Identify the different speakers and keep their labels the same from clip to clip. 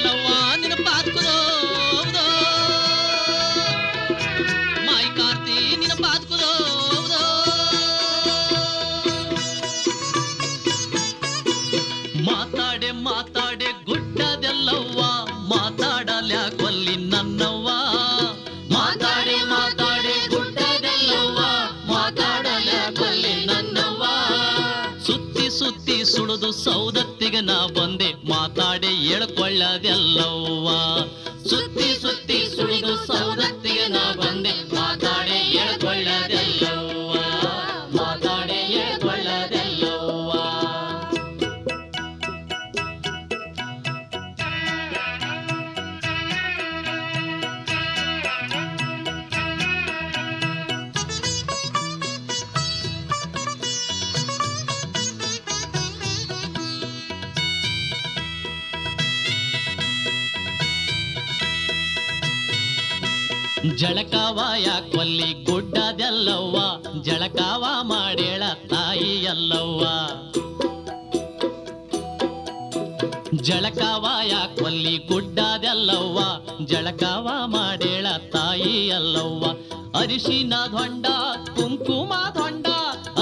Speaker 1: ಎಲ್ಲವ್ವ ನಿನ್ನ ಪಾದ್ಕುದೋ ಮಾಯಿ ಕಾರ್ತಿ ನಿನ್ನ ಪಾದ್ಕುದೋ ಮಾತಾಡೆ ಮಾತಾಡೆ ಗುಡ್ಡದೆಲ್ಲವ್ವ ಮಾತಾಡಲ್ಯಾಕೊಲ್ಲಿ ನನ್ನವ್ವ ಮಾತಾಡೆ ಮಾತಾಡೆ ಗುಡ್ಡದೆಲ್ಲವ್ವ ಮಾತಾಡಲ್ಯಾಕೊಲ್ಲಿ ನನ್ನವ್ವ ಸುತ್ತಿ ಸುತ್ತಿ ಸುಳಿದು ಸೌದತ್ತಿಗೆ ನಾ ಬಂದೆ ಮಾತಾಡೆ ಹೇಳ್ಕೊಳ್ಳದೆಲ್ಲವ್ವ ಸುತ್ತಿ ಸುತ್ತಿ ಸುಳಿದು ಸೌದತ್ತಿಗೆ ನಾ ಬಂದೆ ಮಾತಾಡೆ ಹೇಳ್ಕೊಳ್ಳದೆಲ್ಲವ್ವ ಮಾತಾಡೆ ಹೇಳ್ಕೊಳ್ಳದೆಲ್ಲವ್ವ ಜಳಕಾವ ಯಾಕೊಲ್ಲಿ ಗುಡ್ಡದೆಲ್ಲವ್ವ ಜಳಕಾವ ಮಾಡೇಳ ತಾಯಿ ಎಲ್ಲವ್ವ ಜಳಕಾವ ಯಾಕೊಲ್ಲಿ ಗುಡ್ಡದೆಲ್ಲವ್ವ ಜಳಕಾವ ಮಾಡೇಳ ತಾಯಿ ಎಲ್ಲವ್ವ ಅರಿಶಿನ ಧೊಂಡ ಕುಂಕುಮ ಧೊಂಡ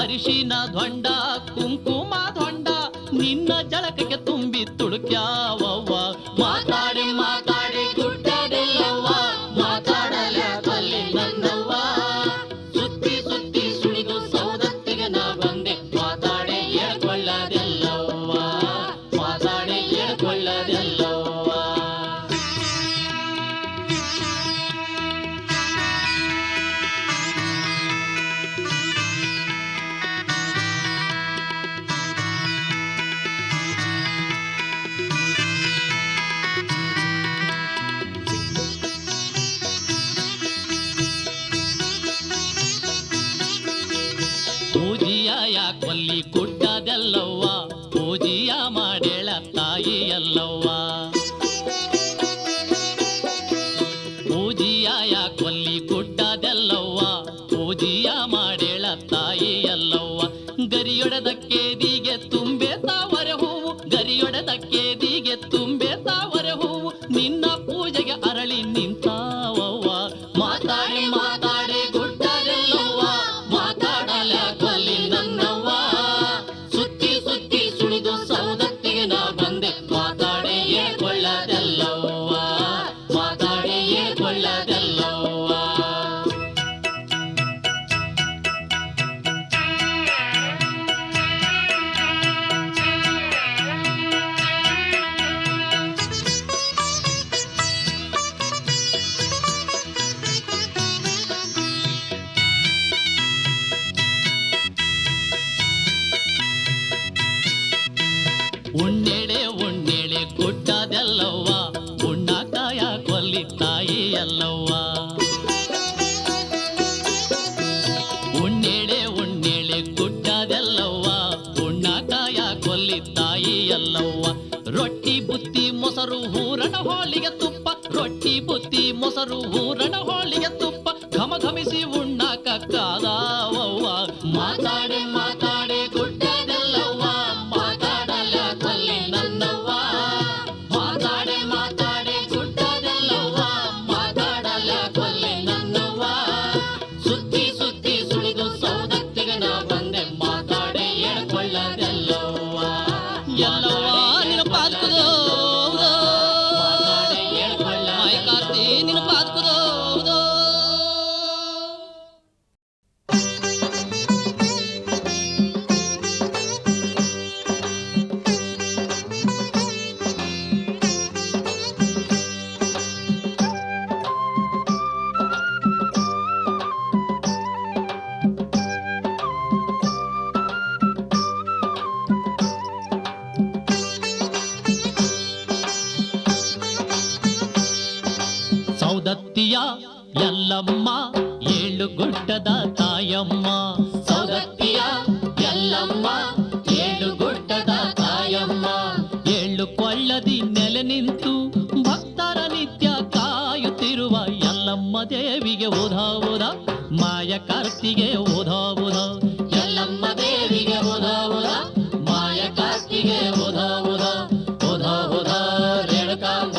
Speaker 1: ಅರಿಶಿನ ಧೊಂಡ ಕುಂಕುಮ ಧೊಂಡ ನಿನ್ನ ಜಳಕಕ್ಕೆ ತುಂಬಿ ತುಡುಕ್ಯಾವವ್ವ ಮಾತಾಡಿ ಮಾತಾಡಿ ಗುಡ್ಡದೆಲ್ಲವ್ವ ಮಾತಾಡಲ್ಯಾಕೊಲ್ಲಿ ನನ್ನವ್ವ ಸುತ್ತಿ ಸುತ್ತಿ ಸುಳಿದು ಸೌದತ್ತಿಗೆ ನಾ ಬಂದೆ ಮಾತಾಡೆ ಹೇಳ್ಕೊಳ್ಳದೆಲ್ಲವ್ವ ಮಾತಾಡೆ ಹೇಳ್ಕೊಳ್ಳದೆಲ್ಲವ್ವ ಪೂಜಿಯ ಯಾಕೊಲ್ಲಿ ಗುಡ್ಡದೆಲ್ಲವ್ವ ಪೂಜಿಯ ಮಾಡೇಳ ತಾಯಿ ಎಲ್ಲವ್ವ ಪೂಜಿಯ ಯಾಕೊಲ್ಲಿ ಗುಡ್ಡದೆಲ್ಲವ್ವ ಪೂಜಿಯ ಮಾಡೇಳ ತಾಯಿ ಎಲ್ಲವ್ವ ಗರಿಯೊಡೆದ ಕೇದಿಗೆ ತುಂಬೆ ತಾವರೆ ಹೂವು ಗರಿಯೊಡೆದ ಕೇದಿಗೆ ತುಂಬೆ ತಾವರೆ ಹೂವು ನಿನ್ನ ಪೂಜೆಗೆ ಅರಳಿ ನಿಂತಾವವ್ವ ಮಾತಾಡಿ ಮಾತಾಡಿ ಗುಡ್ಡದೆಲ್ಲವ್ವ ಮಾತಾಡಲ್ಯಾಕೊಲ್ಲಿ ನನ್ನವ್ವ ಸುತ್ತಿ ಸುತ್ತಿ ಸುಳಿದು ಸೌದತ್ತಿಗೆ ನಾ ಬಂದೆ ಮಾತಾಡಿ ಹೇಳ್ಕೊಳ್ಳದೆಲ್ಲವ್ವ ಮಾತಾಡಿ ಹೇಳ್ಕೊಳ್ಳದೆಲ್ಲವ್ವ ಉಣ್ಣೆಳೆ ಉಣ್ಣೆಳೆ ಗುಡ್ಡದೆಲ್ಲವ್ವ ಉಣ್ಣಾಕಾಯ ಕೊಲ್ಲಿ ತಾಯಿ ಎಲ್ಲವ್ವ ಉಣ್ಣೆಳೆ ಉಣ್ಣೆಳೆ ಗುಡ್ಡದೆಲ್ಲವ್ವ ಉಣ್ಣಾಕಾಯ ಕೊಲ್ಲಿ ತಾಯಿ ಎಲ್ಲವ್ವ ರೊಟ್ಟಿ ಬುತ್ತಿ ಮೊಸರು ಹೂರಣ ಹೋಳಿಗೆ ತುಪ್ಪ ರೊಟ್ಟಿ ಬುತ್ತಿ ಮೊಸರು ಹೂರಣ ಹೋಳಿಗೆ ತುಪ್ಪ ಘಮ ಘಮಿಸಿ ಉಣ್ಣಾಕ ಕಾದಾವವ್ವ ಮಾತಾಡಿ ಮಾತಾಡಿ ಗುಡ್ಡದೆಲ್ಲವ್ವ ಮಾತಾಡಲ್ಯಾಕೊಲ್ಲಿ ನನ್ನವ್ವ ಮಾತಾಡಿ ಮಾತಾಡಿ ಗುಡ್ಡದೆಲ್ಲವ್ವ ಮಾತಾಡಲ್ಯಾಕೊಲ್ಲಿ ನನ್ನವ್ವ ಸುತ್ತಿ ಸುತ್ತಿ ಸುಳಿದು ಸೌದತ್ತಿಗೆ ನಾ ಬಂದೆ ಮಾತಾಡಿ ಹೇಳ್ಕೊಳ್ಳದೆಲ್ಲವ್ವ ಎಲ್ಲವ್ವ ನಿನ್ನ ಪಾದ್ಕುದೋ ಮಾತಾಡಿ ಹೇಳ್ಕೊಳ್ಳ ಮಾಯಿ ಕಾರ್ತಿ ನಿನ್ನ ಪಾದ್ಕುದೋ ಸೌದತ್ತಿಯ ಎಲ್ಲಮ್ಮ ಏಳು ಗುಡ್ಡದ ತಾಯಮ್ಮ ಸೌದತ್ತಿಯ ಎಲ್ಲಮ್ಮ ಏಳು ಗುಡ್ಡದ ತಾಯಮ್ಮ ಏಳು ಕೊಳ್ಳದಿ ನೆಲೆ ನಿಂತು ಭಕ್ತರ ನಿತ್ಯ ಕಾಯುತ್ತಿರುವ ಎಲ್ಲಮ್ಮ ದೇವಿಗೆ ಓದಾ ಓದ ಮಾಯ ಕಾರ್ತಿಗೆ ಓದಾ ಓದ ಎಲ್ಲಮ್ಮ ದೇವಿಗೆ ಓದಾ ಓದ ಮಾಯ ಕಾರ್ತಿಗೆ ಓದಾ ಓದ ಓದಾ ಓದ ರೇಣುಕಾಂಬ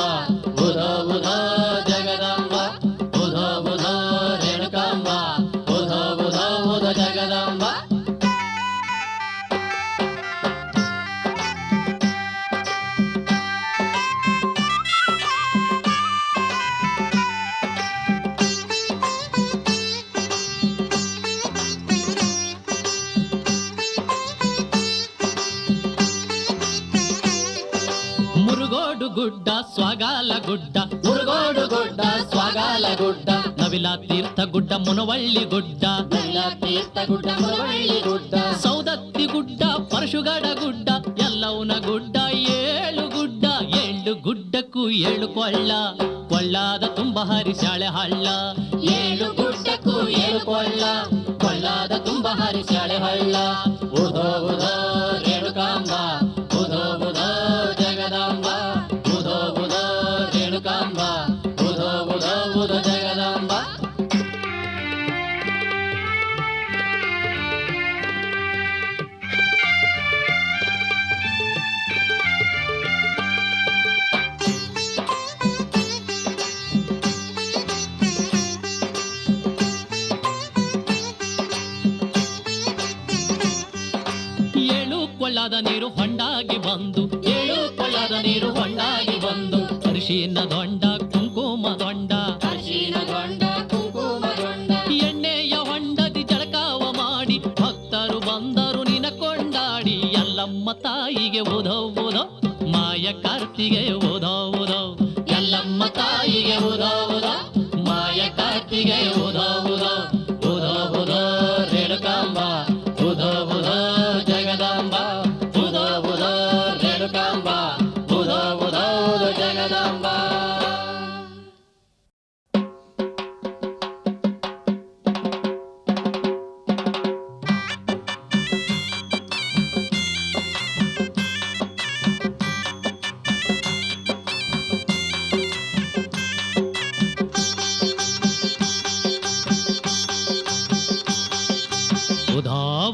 Speaker 1: ಸ್ವಾಗಾಲ ಗುಡ್ಡ, ಮುರುಗೋಡು ಗುಡ್ಡ ಸ್ವಾಗಾಲ ಗುಡ್ಡ, ನವಿಲ ತೀರ್ಥ ಗುಡ್ಡ ಮುನವಳ್ಳಿ ಗುಡ್ಡ, ನವಿಲ ತೀರ್ಥ ಗುಡ್ಡ ಮುನವಳ್ಳಿ ಗುಡ್ಡ, ಸೌದತ್ತಿ ಗುಡ್ಡ ಪರಶುಗಡ ಗುಡ್ಡ, ಎಲ್ಲವನ ಗುಡ್ಡ ಏಳು ಗುಡ್ಡ, ಏಳು ಗುಡ್ಡಕ್ಕೂ ಏಳು ಕೊಳ್ಳ, ಕೊಳ್ಳಾದ ತುಂಬ ಹರಿಸಾಳೆ ಹಳ್ಳ, ಏಳು ಗುಡ್ಡಕ್ಕೂ ಏಳು ಕೊಳ್ಳ, ಕೊಳ್ಳಾದ ತುಂಬ ಹರಿಸಾಳೆ ಹಳ್ಳ. ಉದೋ ಉದೋ ರೇಣುಕಾಂಬ, ಉದೋ ಉದೋ ಜಗದಾಂಬ, ಉದೋ ಉದೋ ರೇಣುಕಾಂಬ, ಉದೋ ಉದೋ ಉದೋ ಜಗದಾಂಬ. ಕೊಳ್ಳಾದ ನೀರು ಹೊಂಡಾಗಿ ಬಂದು, ಏಳು ಕೊಳ್ಳಾದ ನೀರು ಹೊಂಡಾಗಿ ಬಂದು, ಅರಿಶಿನ ದೊಂಡ ಕುಂಕುಮ ದೊಂಡ, ಅರಿಶಿನ ದೊಂಡ ಕುಂಕುಮ ದೊಂಡ, ಎಣ್ಣೆಯ ಹೊಂಡದಿ ಜಳಕಾವ ಮಾಡಿ ಭಕ್ತರು ಬಂದರು ನಿನ ಕೊಂಡಾಡಿ, ಎಲ್ಲಮ್ಮ ತಾಯಿಗೆ ಉದೋ ಉದೋ ಮಾಯ ಕಾರ್ತಿಗೆ ಉದೋ ಉದೋ, ಎಲ್ಲಮ್ಮ ತಾಯಿಗೆ ಉದೋ ಉದೋ ಮಾಯ ಕಾರ್ತಿಗೆ ಉದೋ ಉದೋ, ಉದೋ ಉದೋ ರೇಣುಕಾಂಬ, ಉದೋ ಉದೋ ಜಗದಾಂಬ, ಉದೋ ಉದೋ ರೇಣುಕಾಂಬ, ಉದೋ ಉದೋ ಜಗದಾಂಬ.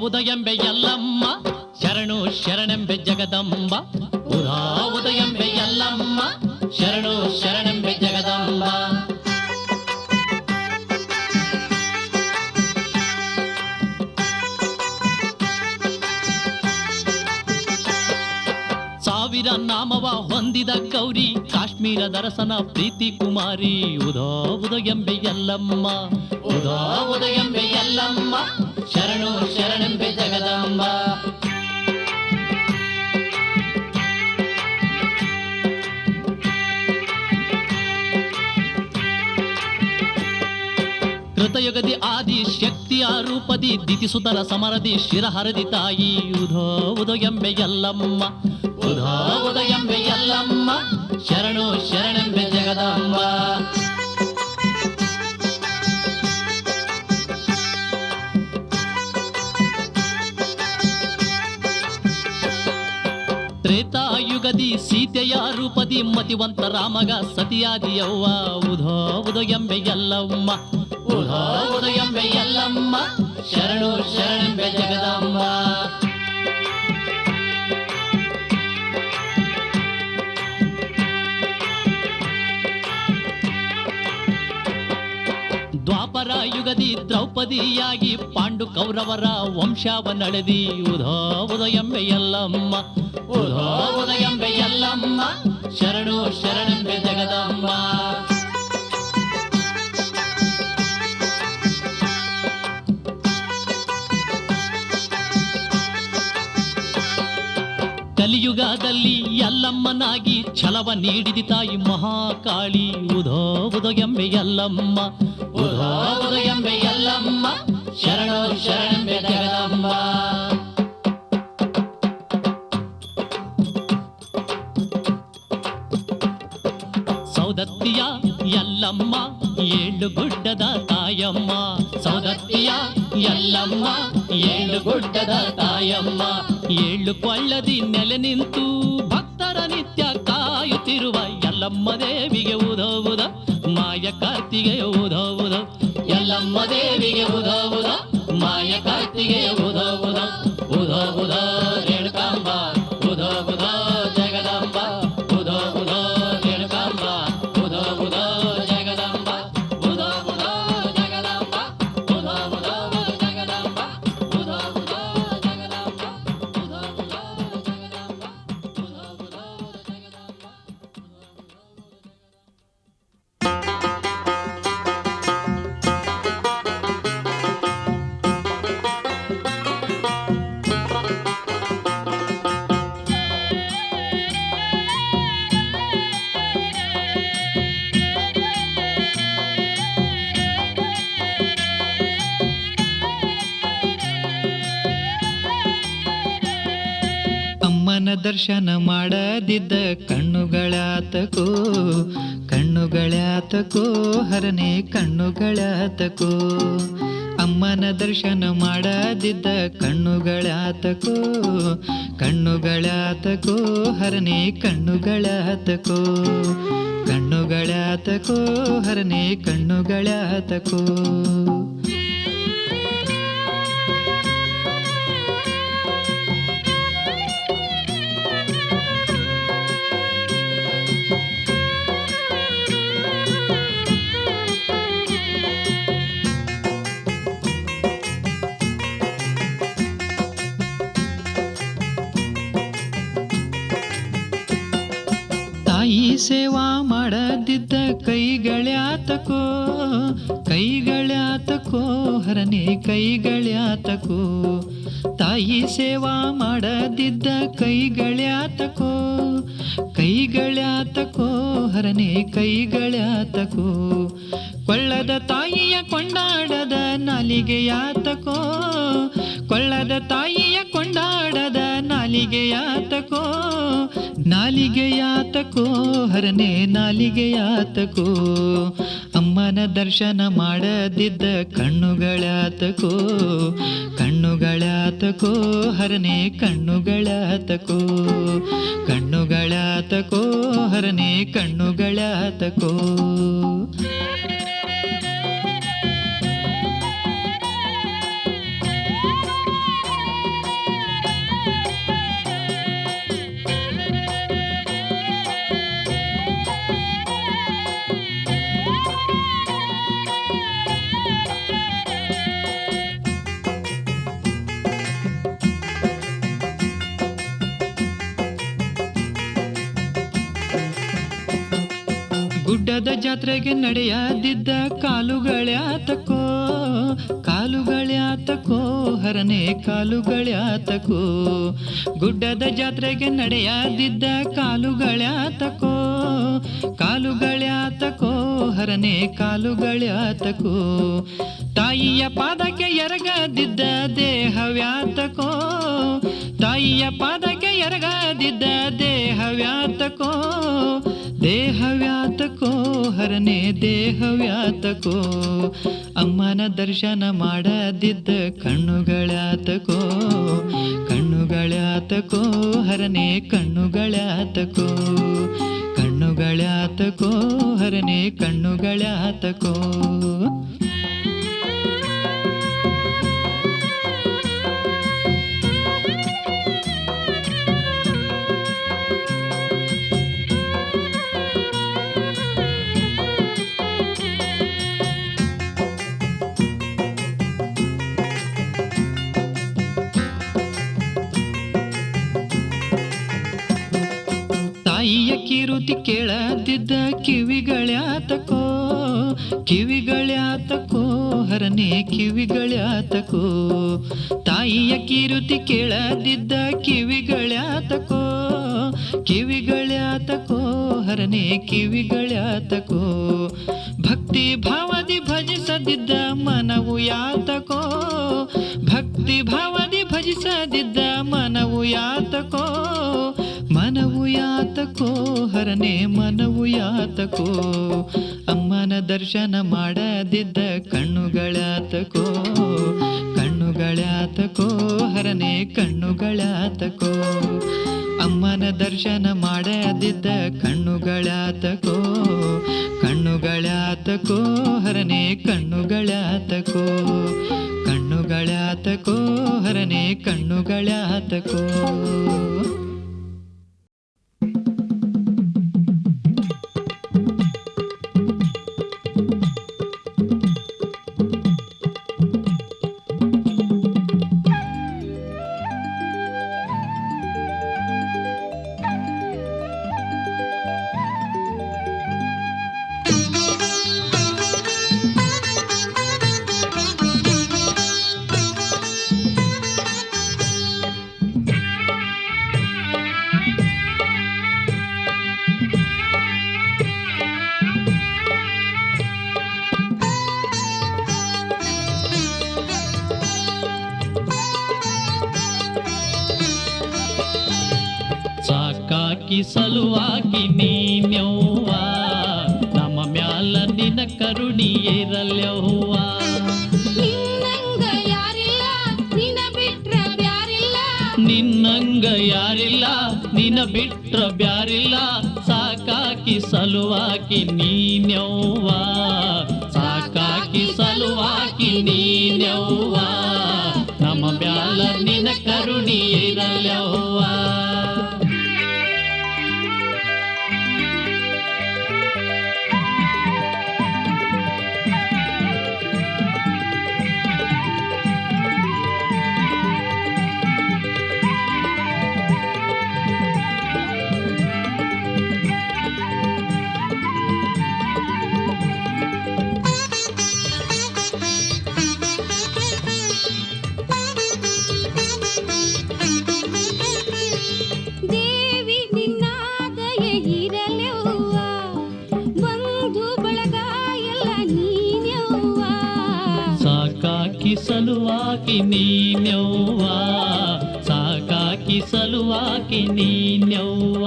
Speaker 1: ಉದಯಂಬೆ ಎಲ್ಲಮ್ಮ ಶರಣು ಶರಣೆಂಬೆ ಜಗದಂಬ, ಉದಾ ಉದಯಂಬೆ ಎಲ್ಲಮ್ಮ ಶರಣು ಶರಣೆಂಬೆ ಜಗದಂಬ. ಸಾವಿರ ನಾಮವ ಹೊಂದಿದ ಗೌರಿ, ಕಾಶ್ಮೀರ ದರಸನ ಪ್ರೀತಿ ಕುಮಾರಿ, ಉದೋ ಉದಯಂಬೆ ಎಲ್ಲಮ್ಮ, ಉದೋ ಉದಯಂಬೆ ಎಲ್ಲಮ್ಮ ಶರಣು ಶರಣೆಂಬೆ ಜಗದಂಬ. ಕೃತಯುಗದಿ ಆದಿ ಶಕ್ತಿಯ ರೂಪದಿ ದಿತಿಸುತರ ಸಮರದಿ ಶಿರಹರದಿ ತಾಯಿ, ಉದೋ ಉದಯಂಬೆ ಎಲ್ಲಮ್ಮ, ಉದೋ ಉದಯಂಬೆ ಎಲ್ಲಮ್ಮ ಶರಣು ಶರಣೆಂಬೆ ಜಗದಂಬ. ತ್ರೇತಾಯುಗದಿ ಸೀತೆಯ ರೂಪದಿ ಮತಿವಂತ ರಾಮಗ ಸತಿಯಾದಿಯವ್ವ, ಉದೋ ಉದಯಂಬೆ ಎಲ್ಲಮ್ಮ, ಉದೋ ಉದಯಂಬೆ ಎಲ್ಲಮ್ಮ ಶರಣು ಶರಣೆಂಬೆ ಜಗದಂಬ. ದ್ವಾಪರ ಯುಗದಿ ದ್ರೌಪದಿಯಾಗಿ ಪಾಂಡು ಕೌರವರ ವಂಶವ ನಡೆದಿ, ಉದೋ ಉದಯಂಬೆ ಎಲ್ಲಮ್ಮ, ಉದೋ ಉದಯಂಬೆ ಎಲ್ಲಮ್ಮ ಶರಣು ಶರಣೆಂಬೆ ಜಗದಂಬ. ಕಲಿಯುಗದಲ್ಲಿ ಎಲ್ಲಮ್ಮನಾಗಿ ಛಲವ ನೀಡಿದಿ ತಾಯಿ ಮಹಾಕಾಳಿ, ಉದೋ ಉದಯಂಬೆ ಎಲ್ಲಮ್ಮ, ಉದೋ ಉದಯಂಬೆ ಎಲ್ಲಮ್ಮ ಶರಣು ಶರಣೆಂಬೆ ಜಗದಂಬ. ಸೌದತ್ತಿಯ ಎಲ್ಲಮ್ಮ ಏಳು ಗುಡ್ಡದ ತಾಯಮ್ಮ, ಸೌದತ್ತಿಯ ಎಲ್ಲಮ್ಮ ಏಳು ಗುಡ್ಡದ ತಾಯಮ್ಮ, ಏಳು ಕೊಳ್ಳದಿ ನೆಲೆ ನಿಂತು ಭಕ್ತರ ನಿತ್ಯ ಕಾಯುತ್ತಿರುವ ಎಲ್ಲಮ್ಮ ದೇವಿಗೆ ಉದೋ ಉದೋ ಮಾಯ ಕಾರ್ತಿಗೆ ಉದೋ ಉದೋ, ಎಲ್ಲಮ್ಮ ದೇವಿಗೆ ಉದೋ ಉದೋ ಮಾಯ ಕಾರ್ತಿಗೆ ಉದೋ ಉದೋ, ಉದೋ ಉದೋ ರೇಣುಕಾಂಬ, ಉದೋ ಉದೋ ಜಗದಂಬ, ಉದೋ ಉದೋ ರೇಣುಕಾಂಬ, ಉದೋ ಉದೋ ಜಗದಂಬ, ಉದೋ ಉದೋ ಜಗದಂಬ, ಉದೋ ಉದೋ ಜಗದಂಬ, ಉದೋ ಉದೋ ಜಗದಂಬ, ಉದೋ ಉದೋ ಜಗದಂಬ, ಉದೋ ಉದೋ ಜಗದಂಬ.
Speaker 2: ದರ್ಶನ ಮಾಡದಿದ್ದ ಕಣ್ಣುಗಳಾತಕೋ ಕಣ್ಣುಗಳಾತಕೋ ಹರನೇ ಕಣ್ಣುಗಳಾತಕೋ. ಅಮ್ಮನ ದರ್ಶನ ಮಾಡದಿದ್ದ ಕಣ್ಣುಗಳಾತಕೋ ಕಣ್ಣುಗಳಾತಕೋ ಹರನೇ ಕಣ್ಣುಗಳಾತಕೋ. ಕಣ್ಣುಗಳಾತಕೋ ಹರನೇ ಕಣ್ಣುಗಳಾತಕೋ. ತಾಯಿ ಸೇವಾ ಮಾಡದಿದ್ದ ಕೈಗಳ್ಯಾತಕೋ ಕೈಗಳ್ಯಾತಕೋ ಹರನೇ ಕೈಗಳ್ಯಾತಕೋ. ತಾಯಿ ಸೇವಾ ಮಾಡದಿದ್ದ ಕೈಗಳ್ಯಾತಕೋ ಕೈಗಳ್ಯಾತಕೋ ಹರನೇ ಕೈಗಳ್ಯಾತಕೋ. ಕೊಳ್ಳದ ತಾಯಿಯ ಕೊಂಡಾಡದ ನಾಲಿಗೆಯಾತಕೋ ಕೊಳ್ಳದ ತಾಯಿಯ ಕೊಂಡಾಡದ ನಾಲಿಗೆಯಾತಕೋ. ನಾಲಿಗೆಯಾತಕೋ ಹರನೇ ನಾಲಿಗೆಯಾತಕೋ. ಅಮ್ಮನ ದರ್ಶನ ಮಾಡದಿದ್ದ ಕಣ್ಣುಗಳಾತಕೋ ಕಣ್ಣುಗಳಾತಕೋ ಹರನೇ ಕಣ್ಣುಗಳಾತಕೋ. ಕಣ್ಣುಗಳಾತಕೋ ಹರನೇ ಕಣ್ಣುಗಳಾತಕೋ. ಗುಡ್ಡದ ಜಾತ್ರೆಗೆ ನಡೆಯದಿದ್ದ ಕಾಲುಗಳ್ಯಾತಕೋ ಕಾಲುಗಳ್ಯಾತಕೋ ಹರನೇ ಕಾಲುಗಳ್ಯಾತಕೋ. ಗುಡ್ಡದ ಜಾತ್ರೆಗೆ ನಡೆಯದಿದ್ದ ಕಾಲುಗಳ್ಯಾತಕೋ ಕಾಲುಗಳ್ಯಾತಕೋ ಹರನೇ ಕಾಲುಗಳ್ಯಾತಕೋ. ತಾಯಿಯ ಪಾದಕ್ಕೆ ಎರಗದಿದ್ದ ದೇಹವ್ಯಾತಕೋ ತಾಯಿಯ ಪಾದಕ್ಕೆ ಎರಗದಿದ್ದ ದೇಹವ್ಯಾತಕೋ. ದೇಹವ್ಯಾತಕೋ ಹರನೇ ದೇಹವ್ಯಾತಕೋ. ಅಮ್ಮನ ದರ್ಶನ ಮಾಡದಿದ್ದ ಕಣ್ಣುಗಳಾತಕೋ ಕಣ್ಣುಗಳಾತಕೋ ಹರನೇ ಕಣ್ಣುಗಳಾತಕೋ. ಕಣ್ಣುಗಳಾತಕೋ ಹರನೇ ಕಣ್ಣುಗಳಾತಕೋ. ತಾಯಿಯ ಕಿರುತಿ ಕೇಳದಿದ್ದ ಕಿವಿಗಳ್ಯಾತಕೋ ಕಿವಿಗಳ್ಯಾತಕೋ ಹರನೇ ಕಿವಿಗಳ್ಯಾತಕೋ. ತಾಯಿಯ ಕಿರುತಿ ಕೇಳದಿದ್ದ ಕಿವಿಗಳ್ಯಾತಕೋ ಕಿವಿಗಳ್ಯಾತಕೋ ಹರನೇ ಕಿವಿಗಳ್ಯಾತಕೋ. ಭಕ್ತಿ ಭಾವದಿ ಭಜಿಸದಿದ್ದ ಮನವು ಯಾತಕೋ ಭಕ್ತಿ ಭಾವದಿ ಭಜಿಸದಿದ್ದ ಮನವು ಯಾತಕೋ. ಮನವು ಯಾತಕೋ ಹರನೇ ಮನವು ಯಾತಕೋ. ಅಮ್ಮನ ದರ್ಶನ ಮಾಡದಿದ್ದ ಕಣ್ಣುಗಳಾತಕೋ ಕಣ್ಣುಗಳಾತಕೋ ಹರನೇ ಕಣ್ಣುಗಳಾತಕೋ. ಅಮ್ಮನ ದರ್ಶನ ಮಾಡದಿದ್ದ ಕಣ್ಣುಗಳಾತಕೋ ಕಣ್ಣುಗಳಾತಕೋ ಹರನೇ ಕಣ್ಣುಗಳಾತಕೋ. ಕಣ್ಣುಗಳಾತಕೋ ಹರನೇ ಕಣ್ಣುಗಳಾತಕೋ.
Speaker 1: ಸಾಕಾಕಿ ಸಲುವಾಗಿ ನೀನ್ಯವ್ವ ನಮ್ಮ ಮ್ಯಾಲ ನಿನ ಕರುಣಿ ಇರಲ್ಯವ್ವ.
Speaker 3: ನಿನ್ನಂಗ ಯಾರಿಲ್ಲ ನಿನ್ನ ಬಿಟ್ರ ಬ್ಯಾರಿಲ್ಲ,
Speaker 1: ನಿನ್ನಂಗ ಯಾರಿಲ್ಲ ನಿನ ಬಿಟ್ರ ಬ್ಯಾರಿಲ್ಲ, ಸಾಕಾಕಿ ಸಲುವಾಗಿ ನೀನ್ಯವ್ವ ಸಾಕಾಕಿ ಸಲುವಾಗಿ ನೀನ್ಯವ್ವ ನಮ್ಮ ಮ್ಯಾಲ ನಿನ ಕರುಣಿ ಇರಲ್ಯವ್ವ.
Speaker 3: ದೇವಿ ನಿನ್ನ ದಯೆ ಇರಲೆವ್ವ, ಬಂಧು ಬಳಗ ಎಲ್ಲ ನೀನ್ಯವ್ವ.
Speaker 1: ಸಾಕಾಕಿ ಸಲುವಾಗಿ ನೀನ್ಯವ್ವ ಸಾಕಾಕಿ ಸಲುವಾಗಿ ನೀನ್ಯವ್ವ.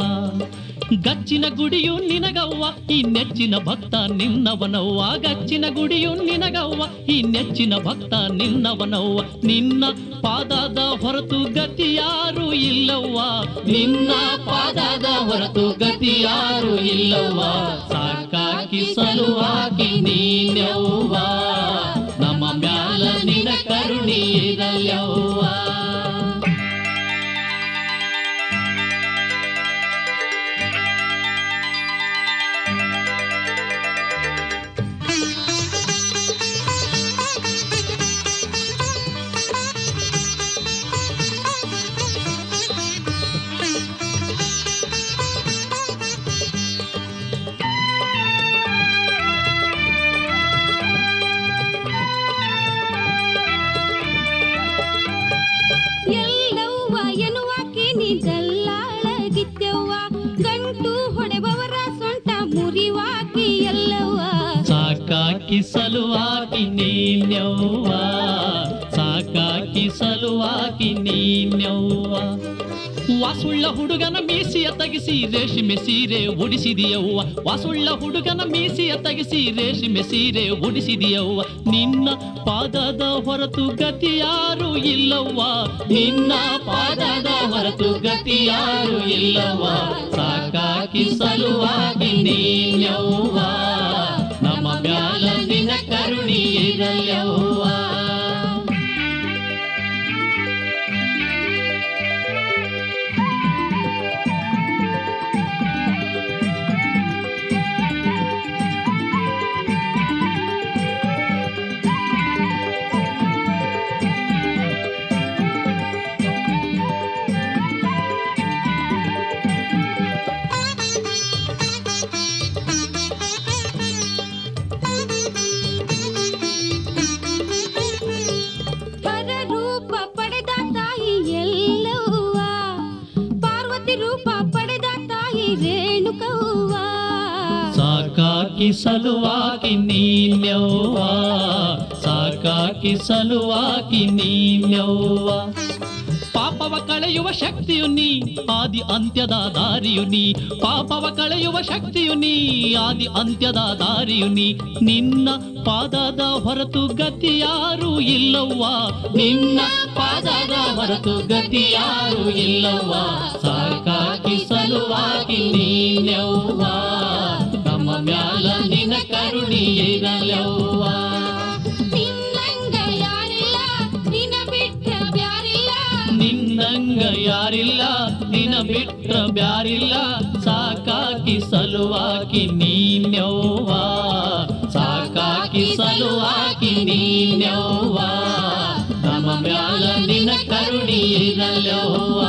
Speaker 1: ಗಚ್ಚಿನ ಗುಡಿಯು ನಿನಗವ್ವ ಈ ನೆಚ್ಚಿನ ಭಕ್ತ ನಿನ್ನವನವ್ವ, ಗಚ್ಚಿನ ಗುಡಿಯು ನಿನಗವ್ವ ಈ ನೆಚ್ಚಿನ ಭಕ್ತ ನಿನ್ನವನವ್ವ. ನಿನ್ನ ಪಾದದ ಹೊರತು ಗತಿ ಯಾರು ಇಲ್ಲವ್ವ, ನಿನ್ನ ಪಾದದ ಹೊರತು ಗತಿ ಯಾರು ಇಲ್ಲವ್ವ. ಸಾಕಾಕಿ ಸಲುವಾಗಿ ನೀನ್ಯವ್ವ ನಮ್ಮ ಮ್ಯಾಲ ನಿನ ಕರುಣಿ ಇರಲ್ಯವ್ವ.
Speaker 3: ಎಲ್ಲವ್ವ ಎನ್ನುವಾಕಿ ನೀ ದಲ್ಲಾಳಗಿದ್ದವ್ವ, ಗಂಟು ಹೊಡೆಬವರ ಸೊಂಟ ಮುರಿವಾಕಿ ಎಲ್ಲವ್ವ.
Speaker 1: ಸಾಕಾಕಿ ಸಲುವಾಗಿ ನೀನ್ಯವ್ವ ಸಾಕಾಕಿ ಸಲುವಾಗಿ ನೀನ್ಯವ್ವ. ವಾಸುಳ್ಳ ಹುಡುಗನ ಮೀಸಿಯ ತಗಿಸಿ ರೇಷ್ಮೆ ಸೀರೆ ಉಡಿಸಿದಿಯವ್ವ, ವಾಸುಳ್ಳ ಹುಡುಗನ ಮೀಸಿಯ ತಗಿಸಿ ರೇಷ್ಮೆ ಸೀರೆ ಉಡಿಸಿದಿಯವ್ವ. ನಿನ್ನ ಪಾದದ ಹೊರತು ಗತಿ ಯಾರು ಇಲ್ಲವ್ವ, ನಿನ್ನ ಪಾದದ ಹೊರತು ಗತಿ ಯಾರು ಇಲ್ಲವ್ವ. ಸಾಕಾಕಿ ಸಲುವಾಗಿ ನೀನ್ಯವ್ವ ನಮ್ಮ ಮ್ಯಾಲ ನಿನ ಕರುಣಿ ಇರಲ್ಯವ್ವ.
Speaker 3: ಹರ ರೂಪ ಪಡೆದ ತಾಯಿ ಎಲ್ಲವ್ವ, ಪಾರ್ವತಿ ರೂಪ ಪಡೆದ ತಾಯಿ ರೇಣುಕವ್ವ.
Speaker 1: ಸಾಕಾಕಿ ಸಲುವಾಗಿ ನೀನ್ಯವ್ವ ಸಾಕಾಕಿ ಸಲುವಾಗಿ ನೀನ್ಯವ್ವ. ಪಾಪವ ಕಳೆಯುವ ಶಕ್ತಿಯು ನೀ ಆದಿ ಅಂತ್ಯದ ದಾರಿಯು ನೀ, ಪಾಪವ ಕಳೆಯುವ ಶಕ್ತಿಯು ನೀ ಆದಿ ಅಂತ್ಯದ ದಾರಿಯು ನೀ. ನಿನ್ನ ಪಾದದ ಹೊರತು ಗತಿ ಯಾರು ಇಲ್ಲವ್ವ, ನಿನ್ನ ಪಾದದ ಹೊರತು ಗತಿ ಯಾರು ಇಲ್ಲವ್ವ. ಸಾಕಾಕಿ ಸಲುವಾಗಿ ನೀನ್ಯವ್ವ ನಮ್ಮ ಮ್ಯಾಲ ನಿನ ಕರುಣಿ ಇರಲ್ಯವ್ವ.
Speaker 3: ನಿನ್ನಂಗ ಯಾರಿಲ್ಲ ನಿನ್ನ ಬಿಟ್ರ ಬ್ಯಾರಿಲ್ಲ,
Speaker 1: ನಿನ್ನಂಗ ಯಾರಿಲ್ಲ ನಿನ ಬಿಟ್ರ ಬ್ಯಾರಿಲ್ಲ. ಸಾಕಾಕಿ ಸಲುವಾಗಿ ನೀನ್ಯವ್ವ ಸಾಕಾಕಿ ಸಲುವಾಗಿ ನೀನ್ಯವ್ವ ನಮ್ಮ ಮ್ಯಾಲ ನಿನ ಕರುಣಿ ಇರಲ್ಯವ್ವ.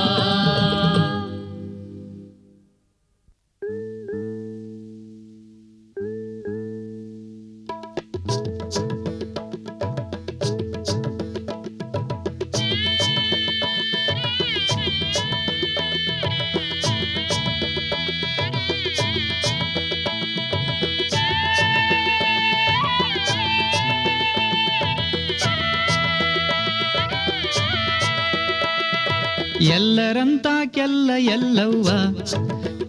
Speaker 2: ಎಲ್ಲರಂತ ಕೆಲ್ಲ ಎಲ್ಲವ್ವ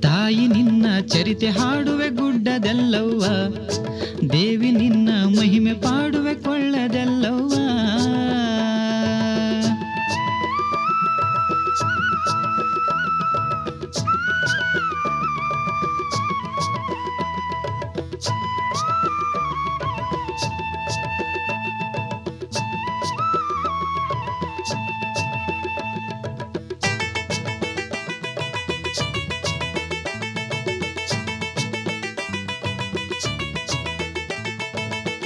Speaker 2: ತಾಯಿ ನಿನ್ನ ಚರಿತೆ ಹಾಡುವೆ ಗುಡ್ಡದೆಲ್ಲವ್ವ ದೇವಿ ನಿನ್ನ ಮಹಿಮೆ ಪಾಡುವೆ ಕೊಳ್ಳದೆಲ್ಲವ್ವ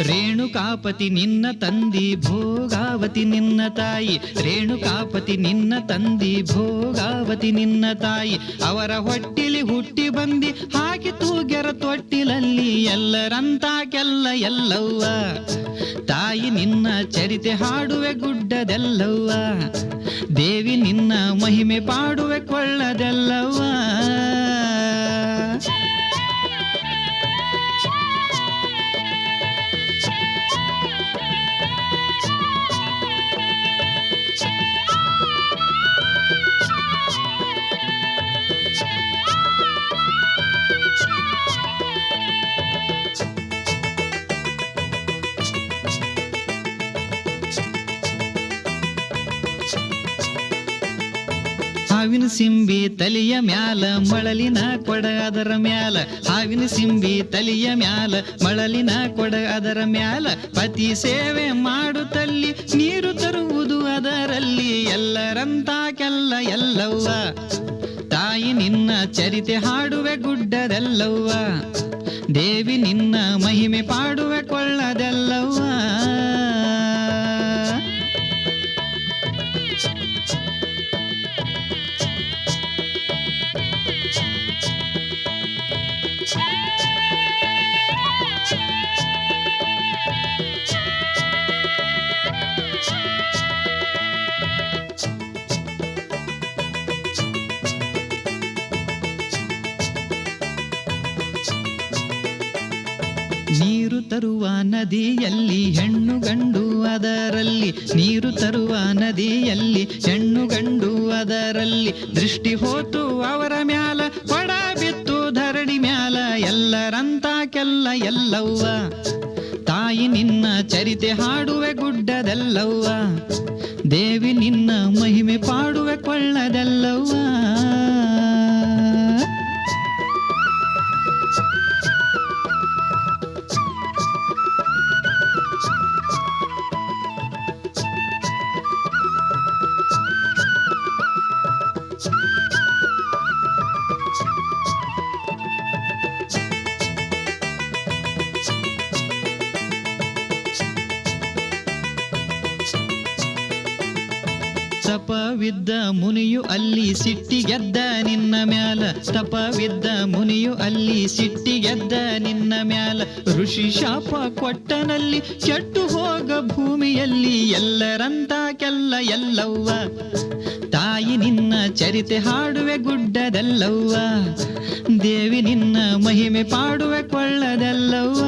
Speaker 2: ರೇಣುಕಾಪತಿ ನಿನ್ನ ತಂದಿ ಭೋಗಾವತಿ ನಿನ್ನ ತಾಯಿ ರೇಣುಕಾಪತಿ ನಿನ್ನ ತಂದಿ ಭೋಗಾವತಿ ನಿನ್ನ ತಾಯಿ ಅವರ ಹೊಟ್ಟಿಲಿ ಹುಟ್ಟಿ ಬಂದಿ ಹಾಕಿ ತೂಗೆರ ತೊಟ್ಟಿಲಲ್ಲಿ ಎಲ್ಲರಂತ ಕೆಲ್ಲ ಎಲ್ಲವ್ವ ತಾಯಿ ನಿನ್ನ ಚರಿತೆ ಹಾಡುವೆ ಗುಡ್ಡದೆಲ್ಲವ್ವ ದೇವಿ ನಿನ್ನ ಮಹಿಮೆ ಪಾಡುವೆ ಕೊಳ್ಳದೆಲ್ಲವ್ವ ಹಾವಿನ ಸಿಂಬಿ ತಲಿಯ ಮ್ಯಾಲ ಮಳಲಿನ ಕೊಡ ಅದರ ಮ್ಯಾಲ ಹಾವಿನ ಸಿಂಬಿ ತಲಿಯ ಮ್ಯಾಲ ಮಳಲಿನ ಕೊಡ ಅದರ ಮ್ಯಾಲ ಪತಿ ಸೇವೆ ಮಾಡುತ್ತಲ್ಲಿ ನೀರು ತರುವುದು ಅದರಲ್ಲಿ ಎಲ್ಲರಂತ ಕೆಲ್ಲ ಎಲ್ಲವ್ವ ತಾಯಿ ನಿನ್ನ ಚರಿತೆ ಹಾಡುವೆ ಗುಡ್ಡದೆಲ್ಲವ್ವ ದೇವಿ ನಿನ್ನ ಮಹಿಮೆ ಪಾಡುವೆ ಕೊಳ್ಳದೆಲ್ಲವ್ವ ನೀರು ತರುವ ನದಿಯಲ್ಲಿ ಹೆಣ್ಣು ಗಂಡು ಅದರಲ್ಲಿ ನೀರು ತರುವ ನದಿಯಲ್ಲಿ ಹೆಣ್ಣು ಗಂಡು ಅದರಲ್ಲಿ ದೃಷ್ಟಿ ಹೋತು ಅವರ ಮ್ಯಾಲ ಕೊಡ ಬಿತ್ತು ಧರಣಿ ಮ್ಯಾಲ ಎಲ್ಲರಂತ ಕೆಲ್ಲ ಎಲ್ಲವ್ವ ತಾಯಿ ನಿನ್ನ ಚರಿತೆ ಹಾಡುವೆ ಗುಡ್ಡದೆಲ್ಲವ್ವ ದೇವಿ ನಿನ್ನ ಮಹಿಮೆ ಪಾಡುವೆ ಕೊಳ್ಳದೆಲ್ಲವ್ವ ತಪವಿದ್ದ ಮುನಿಯು ಅಲ್ಲಿ ಸಿಟ್ಟಿಗೆದ್ದ ನಿನ್ನ ಮ್ಯಾಲ ತಪವಿದ್ದ ಮುನಿಯು ಅಲ್ಲಿ ಸಿಟ್ಟಿಗೆದ್ದ ನಿನ್ನ ಮ್ಯಾಲ ಋಷಿ ಶಾಪ ಕೊಟ್ಟನಲ್ಲಿ ಕೆಟ್ಟು ಹೋಗ ಭೂಮಿಯಲ್ಲಿ ಎಲ್ಲರಂತ ಕೆಲ್ಲ ಎಲ್ಲವ್ವ ತಾಯಿ ನಿನ್ನ ಚರಿತೆ ಹಾಡುವೆ ಗುಡ್ಡದೆಲ್ಲವ್ವ ದೇವಿ ನಿನ್ನ ಮಹಿಮೆ ಪಾಡುವೆ ಕೊಳ್ಳದೆಲ್ಲವ್ವ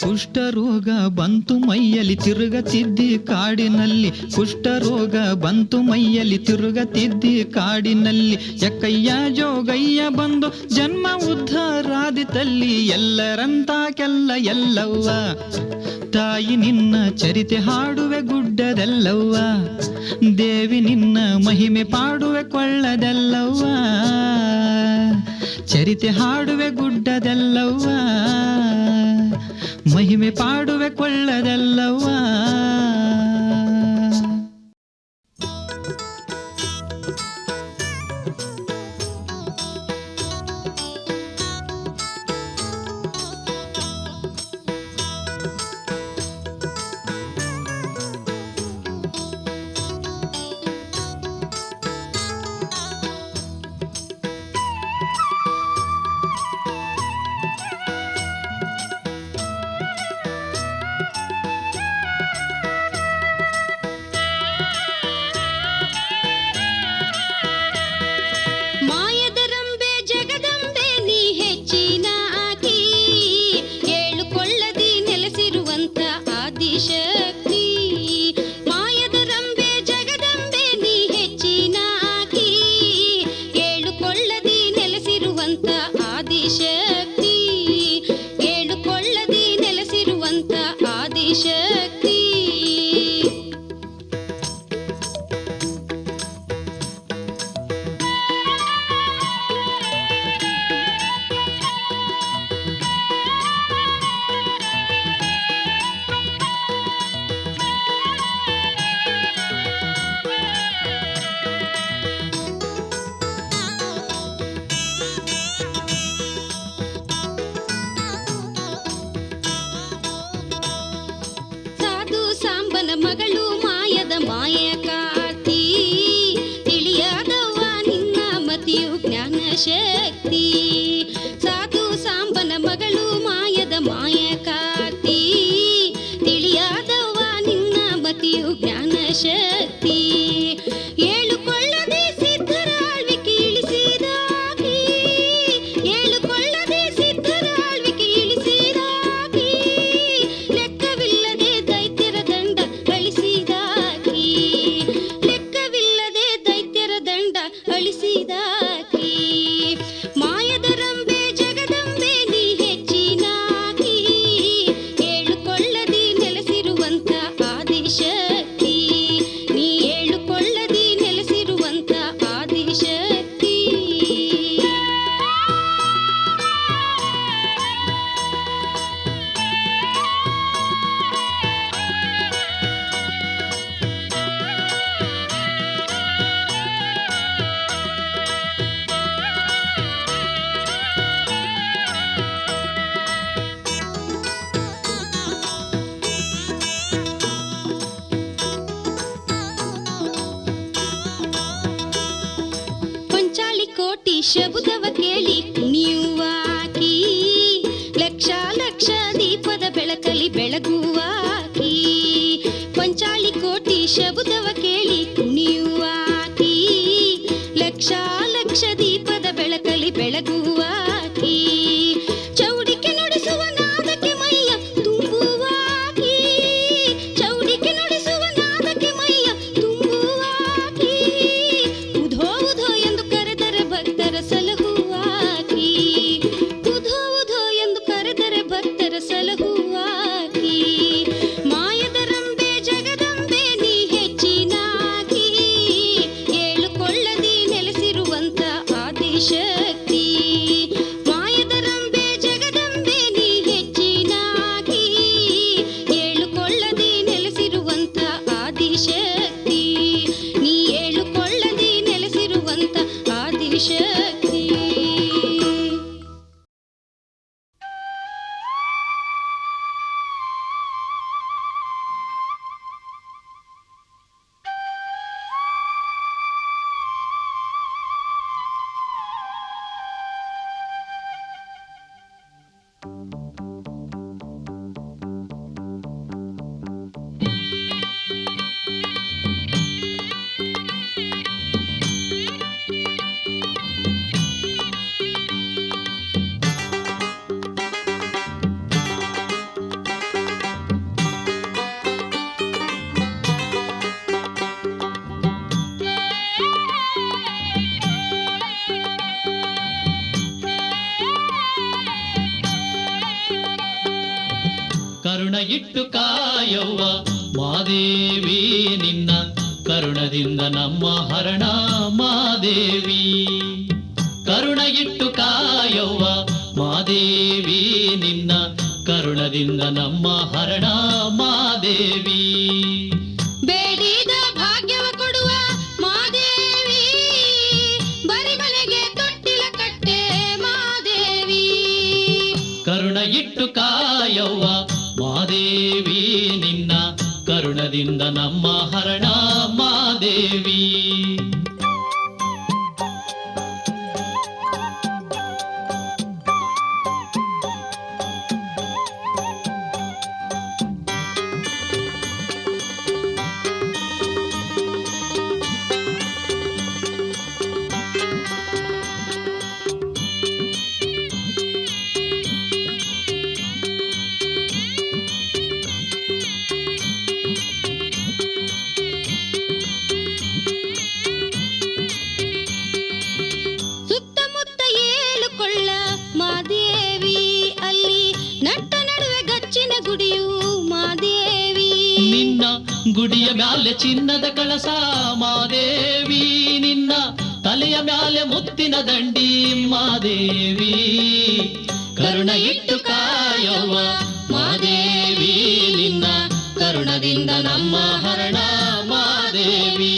Speaker 2: ಕುಷ್ಠರೋಗ ಬಂತು ಮೈಯಲ್ಲಿ ತಿರುಗತಿದ್ದಿ ಕಾಡಿನಲ್ಲಿ ಕುಷ್ಠರೋಗ ಬಂತು ಮೈಯಲ್ಲಿ ತಿರುಗತಿದ್ದಿ ಕಾಡಿನಲ್ಲಿ ಎಕ್ಕಯ್ಯ ಜೋಗಯ್ಯ ಬಂದು ಜನ್ಮ ಉದ್ಧಾರಾದಿತಲ್ಲಿ ಎಲ್ಲರಂತ ಕೆಲ್ಲ ಎಲ್ಲವ್ವ ತಾಯಿ ನಿನ್ನ ಚರಿತೆ ಹಾಡುವೆ ಗುಡ್ಡದೆಲ್ಲವ್ವ ದೇವಿ ನಿನ್ನ ಮಹಿಮೆ ಪಾಡುವೆ ಕೊಳ್ಳದೆಲ್ಲವ್ವ ಚರಿತೆ ಹಾಡುವೆ ಗುಡ್ಡದೆಲ್ಲವ್ವ ಮಹಿಮೆ ಪಾಡುವೆ ಕೊಳ್ಳದೆಲ್ಲವ್ವ
Speaker 3: ಆದಿಶಕ್ತಿ. ಸಾಧು ಸಾಂಬನ ಮಗಳು ಮಾಯದ ಮಾಯ ಕಾರ್ತಿ, ತಿಳಿಯಾದವ್ವ ನಿನ್ನ ಮತಿಯು ಜ್ಞಾನ ಶಕ್ತಿ. ಸಾಧು ಸಾಂಬನ ಮಗಳು ಮಾಯದ ಮಾಯ ಕಾರ್ತಿ, ತಿಳಿಯಾದವ್ವ ನಿನ್ನ ಮತಿಯು ಜ್ಞಾನ ಶಕ್ತಿ. ಏಳುಕೊಳ್ಳದೆ ಸಿದ್ಧರ ಆಳ್ವಿಕೆ ಇಳಿಸಿದಾಗಿ, ಏಳುಕೊಳ್ಳದೆ ಸಿದ್ಧರ ಆಳ್ವಿಕೆ ಇಳಿಸಿದಾಗಿ, ಲೆಕ್ಕವಿಲ್ಲದೆ ದೈತ್ಯರ ದಂಡ ಅಳಿಸಿದಾಗಿ, ಲೆಕ್ಕವಿಲ್ಲದೆ ದೈತ್ಯರ ದಂಡ ಅಳಿಸಿದಾಗಿ. ಮಾಯದ ರಂಬೆ ಜಗದಂಬೆ ನೀ ಹೆಚ್ಚಿನಾಗಿ, ಏಳುಕೊಳ್ಳದಿ ನೆಲೆಸಿರುವಂತ ಆದಿಶಕ್ತಿ, ನೀ ಏಳುಕೊಳ್ಳದಿ ನೆಲೆಸಿರುವಂತ ಆದಿಶಕ್ತಿ. ಪಂಚಾಳಿ ಕೋಟಿ ಶಬ್ದವ ಕೇಳಿ ಕುಣಿಯುವಾಕಿ, ಲಕ್ಷ ಲಕ್ಷ ದೀಪದ ಬೆಳಕಲಿ ಬೆಳಗುವಾಕಿ. ಪಂಚಾಳಿ ಕೋಟಿ ಶಬ್ದವ ಕೇಳಿ ಕುಣಿಯುವಾಕಿ, ಲಕ್ಷ ಲಕ್ಷ ದೀಪದ ಬೆಳಕಲಿ ಬೆಳಗುವಾಕಿ. ಚೌಡಿಕೆ ನುಡಿಸುವ ನಾದಕ್ಕೆ ಮೈಯ ತುಂಬುವಾಕಿ, ಚೌಡಿಕೆ ನುಡಿಸುವ ನಾದಕ್ಕೆ ಮೈಯ ತುಂಬುವಾಕಿ. ಉಧೋ ಉಧೋ ಎಂದು ಕರೆದರೆ ಭಕ್ತರ ಸಲಹುವಾಕಿ, ಉಧೋ ಉಧೋ ಎಂದು ಕರೆದರೆ ಭಕ್ತರ ಸಲಹುವಾಕಿ. ಮಾಯದ ರಂಬೆ ಜಗದಂಬೆ ನೀ ಹೆಚ್ಚಿನಾಗಿ, ಏಳುಕೊಳ್ಳದಿ ನೆಲೆಸಿರುವಂತ ಆದಿಶಕ್ತಿ. ಮಾಯದ ರಂಬೆ ಜಗದಂಬೆ ನೀ ಹೆಚ್ಚಿನಾಗಿ, ಏಳುಕೊಳ್ಳದಿ ನೆಲೆಸಿರುವಂತ ಆದಿಶಕ್ತಿ, ನೀ ಏಳುಕೊಳ್ಳದಿ ನೆಲೆಸಿರುವಂತ ಆದಿಶಕ್ತಿ.
Speaker 1: ಕರುಣ ಇಟ್ಟು ಕಾಯವ್ವ ಮಾದೇವಿ ನಿನ್ನ ಕರುಣದಿಂದ ನಮ್ಮ ಹರಣ ಮಾದೇವಿ. ಕರುಣ ಇಟ್ಟು ಕಾಯವ್ವ ಮಾದೇವಿ ನಿನ್ನ ಕರುಣದಿಂದ ನಮ್ಮ ಹರಣ ಮಾದೇವಿ.
Speaker 3: ಬೇಡಿದ ಭಾಗ್ಯವ ಕೊಡುವ ಮಾದೇವಿ, ಬರಿಮನೆಗೆ ತೊಟ್ಟಿಲ ಕಟ್ಟೆ ಮಾದೇವಿ.
Speaker 1: ಕರುಣ ಇಟ್ಟು ಕಾಯವ್ವ ಮಾದೇವಿ ನಿನ್ನ ಕರುಣದಿಂದ ನಮ್ಮ ಹರಣ ಮಾದೇವಿ. ಗುಡಿಯ ಮ್ಯಾಲೆ ಚಿನ್ನದ ಕಳಸ ಮಾದೇವಿ ನಿನ್ನ ತಲೆಯ ಮ್ಯಾಲೆ ಮುತ್ತಿನ ದಂಡಿ ಮಾದೇವಿ ಕರುಣ ಇಟ್ಟು ಕಾಯವ್ವ ಮಾದೇವಿ ನಿನ್ನ ಕರುಣದಿಂದ ನಮ್ಮ ಹರಣ ಮಾದೇವಿ.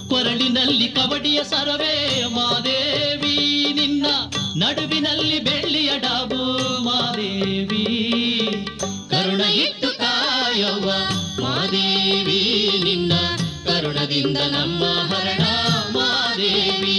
Speaker 1: ಕೊರಳಿನಲ್ಲಿ ಕಬಡಿಯ ಸರವೇ ಮಾದೇವಿ ನಿನ್ನ ನಡುವಿನಲ್ಲಿ ಬೆಳ್ಳಿಯ ಡಾಬು ಮಾದೇವಿ ಕರುಣ ಇಟ್ಟು ಕಾಯವ್ವ ಮಾದೇವಿ ನಿನ್ನ ಕರುಣದಿಂದ ನಮ್ಮ ಹರಣ ಮಾದೇವಿ.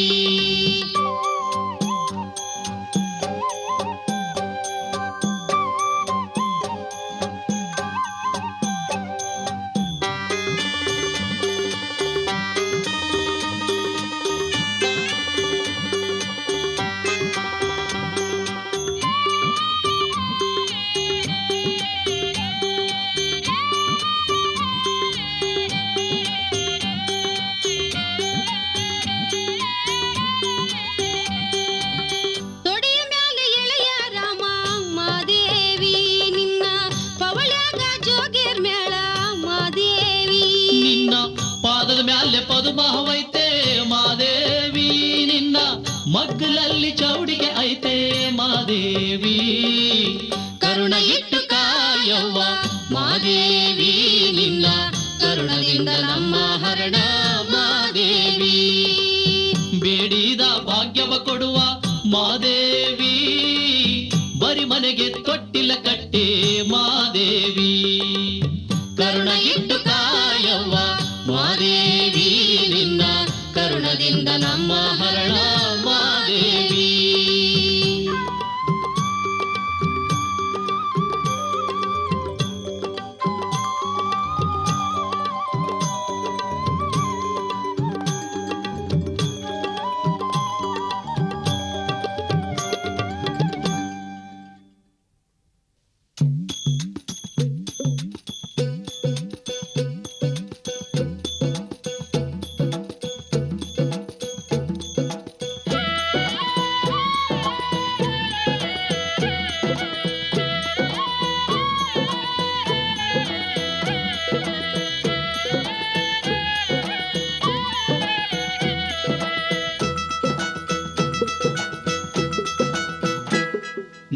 Speaker 1: ಪದುಮಹವೈತೆ ಮಾದೇವಿ ನಿನ್ನ ಮಗ್ಗಲಲ್ಲಿ ಚೌಡಿಗೆ ಐತೆ ಮಾದೇವಿ ಕರುಣ ಇಟ್ಟು ಕಾಯವ್ವ ಮಾದೇವಿ ನಿನ್ನ ಕರುಣದಿಂದ ನಮ್ಮ ಹರಣ ಮಾದೇವಿ. ಬೇಡಿದ ಭಾಗ್ಯವ ಕೊಡುವ ಮಾದೇವಿ ಬರಿ ಮನೆಗೆ ತೊಟ್ಟಿಲ ಕಟ್ಟೆ ಮಾದೇವಿ ಕರುಣ ಇಟ್ಟು ಕಾಯವ್ವ ಮಾದೇವಿ ನಿನ್ನ ಕರುಣದಿಂದ ನಮ್ಮ ಹರಣ ಮಾದೇವಿ.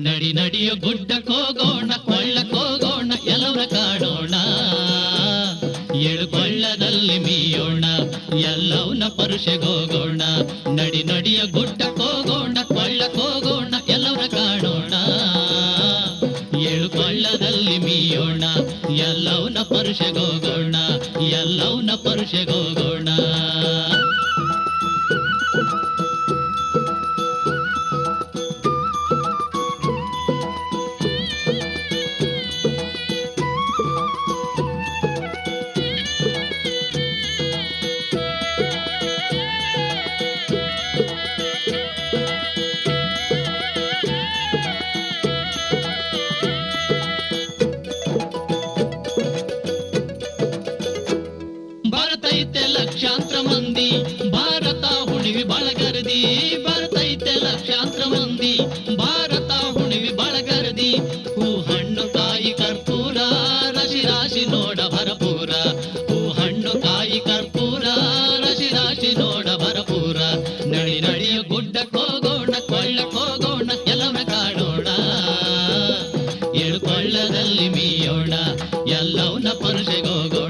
Speaker 1: ನಡಿ ನಡಿಯ ಗುಡ್ಡಕ್ಕೋಗೋಣ ಕೊಳ್ಳಕ್ಕೋಗೋಣ ಎಲ್ಲವರ ಕಾಣೋಣ ಏಳು ಕೊಳ್ಳದಲ್ಲಿ ಮೀಯೋಣ ಎಲ್ಲವನ್ನ ಪರುಷೆಗೋಗೋಣ ನಡಿ ನಡಿಯ ಗುಡ್ಡಕ್ಕೋಗೋಣ ಕೊಳ್ಳಕ್ಕೋಗೋಣ ಎಲ್ಲವರ ಕಾಣೋಣ ಏಳು ಕೊಳ್ಳದಲ್ಲಿ ಮೀಯೋಣ ಎಲ್ಲವನ್ನ ಪರುಷೆಗೋಗೋಣ ಎಲ್ಲವನ್ನ ಪರುಷೆಗೋಗೋಣ. ಲಕ್ಷಾಂತರ ಮಂದಿ ಭಾರತ ಹುಣಿವಿ ಬಳಗರದಿ ಬರ್ತೈತೆ ಲಕ್ಷಾಂತರ ಮಂದಿ ಭಾರತ ಹುಣಿವಿ ಬಳಗರದಿ ಹೂ ಹಣ್ಣು ಕಾಯಿ ಕರ್ಪೂರ ರಾಶಿ ರಾಶಿ ನೋಡ ಭರಪೂರ ಹೂ ಹಣ್ಣು ಕಾಯಿ ಕರ್ಪೂರ ರಾಶಿ ರಾಶಿ ನೋಡ ಭರಪೂರ ನಡಿ ನಡಿಯ ಗುಡ್ಡಕ್ಕೋಗೋಣ ಕೊಳ್ಳಕ್ಕೋಗೋಣ ಎಲ್ಲವನ್ನ ಕಾಣೋಣ ಏಳು ಕೊಳ್ಳದಲ್ಲಿ ಮೀಯೋಣ ಎಲ್ಲವನ್ನ ಪರುಷೆಗೋಗೋಣ.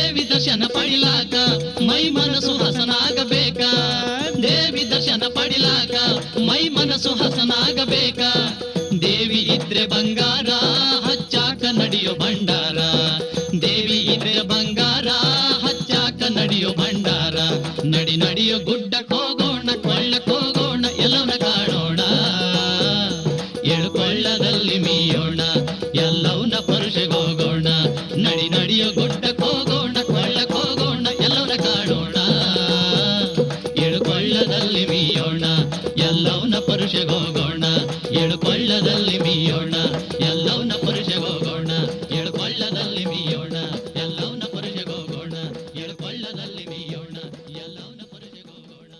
Speaker 1: ದೇವಿ ದರ್ಶನ ಪಡಿಲಾಕ ಮೈ ಮನಸ್ಸು ಹಸನಾಗಬೇಕ ದೇವಿ ದರ್ಶನ ಪಡಿಲಾಕ ಮೈ ಮನಸ್ಸು ಹಸನಾಗಬೇಕ ದೇವಿ ಇದ್ರೆ ಬಂಗಾರ ಹಚ್ಚಾಕ ನಡೆಯೋ ಭಂಡಾರ ದೇವಿ ಇದ್ರೆ ಬಂಗಾರ ಹಚ್ಚಾಕ ನಡೆಯೋ ಭಂಡಾರ ನಡಿ ನಡೆಯೋ ಗುಡ್ಡಕ್ಕೆ ಹೋಗೋಣ ಕೊಳ್ಳಕ್ಕೆ ಹೋಗೋಣ ಎಲ್ಲವನ್ನ ಕಾಣೋಣ ಎಳ್ಕೊಳ್ಳದಲ್ಲಿ ಮೀಯೋಣ ಎಲ್ಲವನ್ನ ಪರುಷೆಗೆ ಹೋಗೋಣ ನಡಿ ನಡೆಯೋ ಗುಡ್ಡಕ್ಕೆ ಹೋಗೋಣ ಕೊಳ್ಳಕ್ಕೆ ಹೋಗೋಣ ಎಲ್ಲವನ್ನ ಕಾಣೋಣ ಎಳ್ಕೊಳ್ಳದಲ್ಲಿ ಮೀಯೋಣ ಎಲ್ಲವನ್ನ ಪರುಷೆಗೆ ಹೋಗೋಣ ಎಳ್ಕೊಳ್ಳದಲ್ಲಿ ಮೀಯೋಣ ಎಲ್ಲವನ್ನ ಪರುಷೆಗೆ ಹೋಗೋಣ ಎಳ್ಕೊಳ್ಳದಲ್ಲಿ ಮೀಯೋಣ ಎಲ್ಲವನ್ನ ಪರುಷೆಗೆ ಹೋಗೋಣ ಎಳ್ಕೊಳ್ಳದಲ್ಲಿ ಮೀಯೋಣ ಎಲ್ಲವನ್ನ ಪರುಷೆಗೆ ಹೋಗೋಣ.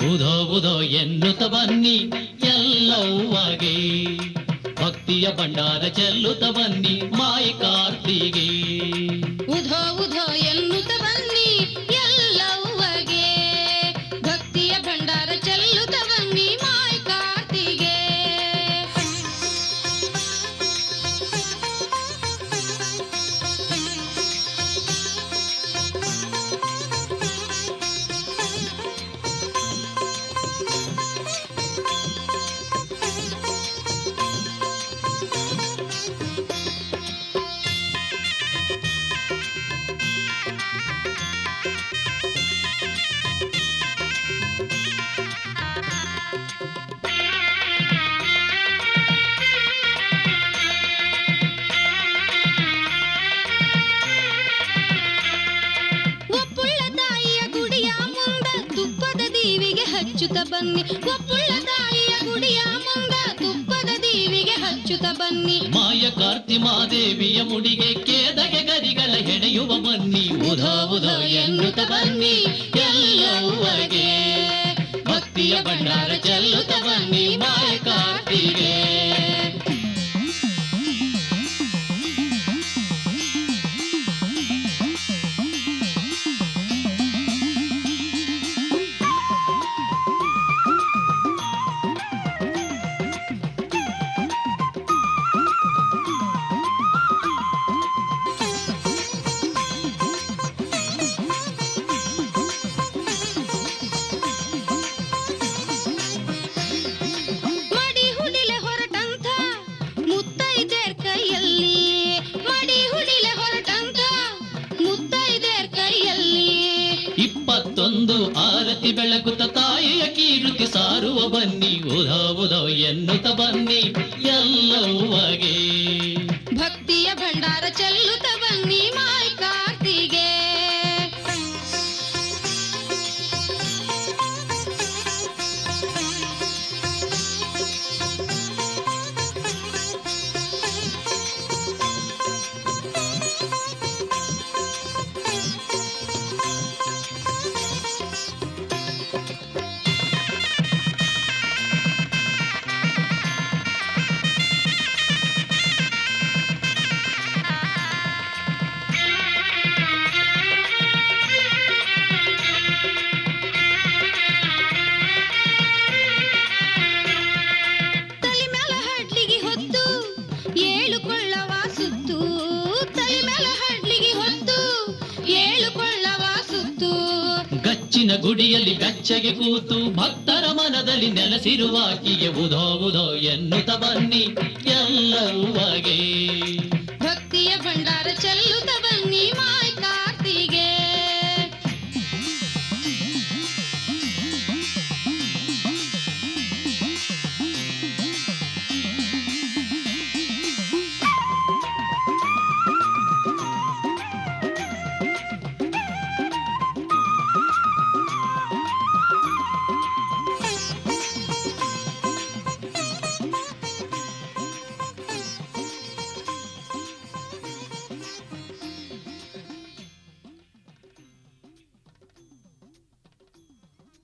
Speaker 1: ಉಧೋ ಉಧೋ ಎನ್ನುತ್ತ ಬನ್ನಿ ಎಲ್ಲವ್ವಗೆ ಭಕ್ತಿಯ ಭಂಡಾರ ಚೆಲ್ಲುತ್ತ ಬನ್ನಿ ಮಾಯಿ ಕಾರ್ತಿಗೆ
Speaker 3: ಉಧೋ ಉಧೋ ಎನ್ನುತ್ತ ಬನ್ನಿ ಎಲ್ಲವ್ವಗೆ ಭಕ್ತಿಯ ಭಂಡಾರ ಚೆಲ್ಲುತ್ತ ಬನ್ನಿ ಮಾಯ್ ಕಾರ್ತಿಗೆ ಹಚ್ಚುತ್ತ ಬನ್ನಿ ಒಪ್ಪುಳ್ಳ ತಾಯಿಯ ಗುಡಿಯ ಮುಂದ ತುಪ್ಪದ ದೀವಿಗೆ ಹಚ್ಚುತ್ತ ಬನ್ನಿ
Speaker 1: ಮಾಯ ಕಾರ್ತಿ ಮಾದೇವಿಯ ಮುಡಿಗೆ ಕೇದಗೆ ಗರಿಗಳ ಹೆಣೆಯುವ ಬನ್ನಿ ಉಧೋ ಉಧೋ ಎನ್ನುತ್ತ ಬನ್ನಿ ಎಲ್ಲವ್ವಗೆ ಭಕ್ತಿಯ ಭಂಡಾರ ಚೆಲ್ಲುತ್ತ ಬನ್ನಿ ಮಾಯ ಕಾರ್ತಿಗೆ ಆರತಿ ಬೆಳಗುತ್ತ ತಾಯಿಯ ಕೀರ್ತಿ ಸಾರುವ ಬನ್ನಿ ಉಧೋ ಉಧೋ ಎನ್ನುತ್ತ ಬನ್ನಿ ಎಲ್ಲವ್ವಗೆ
Speaker 3: ಭಕ್ತಿಯ ಭಂಡಾರ ಚೆಲ್ಲುತ್ತ ಬನ್ನಿ ಮಾಯ್ ಕಾರ್ತಿಗೆ
Speaker 1: ಗುಡಿಯಲ್ಲಿ ಬೆಚ್ಚಗೆ ಕೂತು ಭಕ್ತರ ಮನದಲ್ಲಿ ನೆಲೆಸಿರುವಾಕಿಗೆ ಉಧೋ ಉಧೋ ಎನ್ನುತ್ತ ಬನ್ನಿ ಎಲ್ಲವ್ವಗೆ
Speaker 3: ಭಕ್ತಿಯ ಭಂಡಾರ ಚೆಲ್ಲುತ್ತ ಬನ್ನಿ